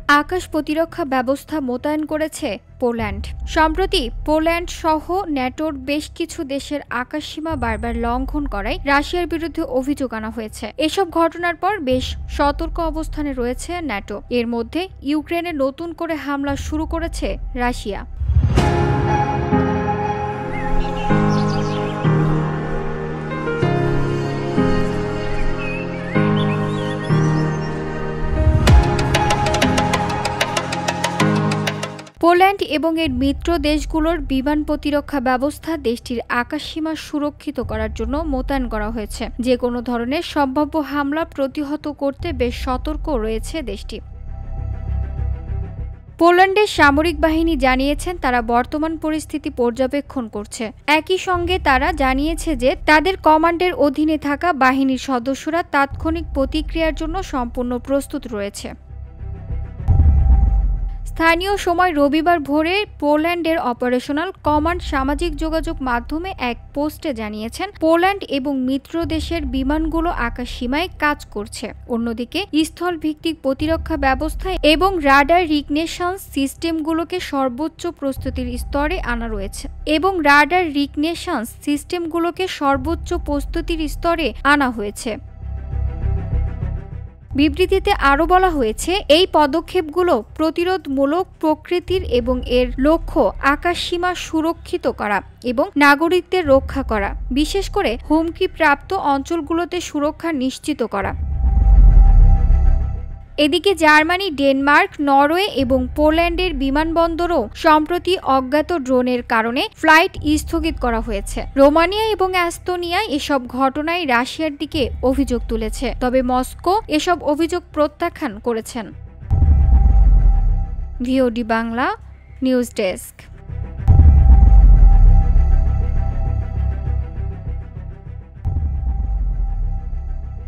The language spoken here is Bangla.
আকাশ প্রতিরক্ষা ব্যবস্থা মোতায়েন করেছে পোল্যান্ড। সম্প্রতি পোল্যান্ড সহ ন্যাটোর বেশ কিছু দেশের আকাশসীমা বারবার লঙ্ঘন করায় রাশিয়ার বিরুদ্ধে অভিযোগ আনা হয়েছে। এসব ঘটনার পর বেশ সতর্ক অবস্থানে রয়েছে ন্যাটো। এর মধ্যে ইউক্রেনে নতুন করে হামলা শুরু করেছে রাশিয়া। পোল্যান্ড এবং এর মিত্র দেশগুলোর বিমান প্রতিরক্ষা ব্যবস্থা দেশটির আকাশসীমা সুরক্ষিত করার জন্য মোতায়েন করা হয়েছে। যে কোনো ধরনের সম্ভাব্য হামলা প্রতিহত করতে বেশ সতর্ক রয়েছে দেশটি। পোল্যান্ডের সামরিক বাহিনী জানিয়েছেন তারা বর্তমান পরিস্থিতি পর্যবেক্ষণ করছে। একই সঙ্গে তারা জানিয়েছে যে তাদের কমান্ডের অধীনে থাকা বাহিনীর সদস্যরা তাৎক্ষণিক প্রতিক্রিয়ার জন্য সম্পূর্ণ প্রস্তুত রয়েছে। স্থানীয় সময় রবিবার ভোরে পোল্যান্ডের অপারেশনাল কমান্ড সামাজিক যোগাযোগ মাধ্যমে এক পোস্টে জানিয়েছেন পোল্যান্ড এবং মিত্র দেশের বিমানগুলো আকাশসীমায় কাজ করছে। অন্যদিকে স্থল ভিত্তিক প্রতিরক্ষা ব্যবস্থা এবং রাডার রিকগনিশন সিস্টেমগুলোকে সর্বোচ্চ প্রস্তুতির স্তরে আনা হয়েছে। বিবৃতিতে আরও বলা হয়েছে, এই পদক্ষেপগুলো প্রতিরোধমূলক প্রকৃতির এবং এর লক্ষ্য আকাশসীমা সুরক্ষিত করা এবং নাগরিকদের রক্ষা করা, বিশেষ করে হুমকিপ্রাপ্ত অঞ্চলগুলোতে সুরক্ষা নিশ্চিত করা। এদিকে জার্মানি, ডেনমার্ক, নরওয়ে এবং পোল্যান্ডের বিমানবন্দরও সম্প্রতি অজ্ঞাত ড্রোনের কারণে ফ্লাইট স্থগিত করা হয়েছে। রোমানিয়া এবং এস্তোনিয়া এসব ঘটনায় রাশিয়ার দিকে অভিযোগ তুলেছে, তবে মস্কো এসব অভিযোগ প্রত্যাখ্যান করেছেন। VOD Bangla news desk.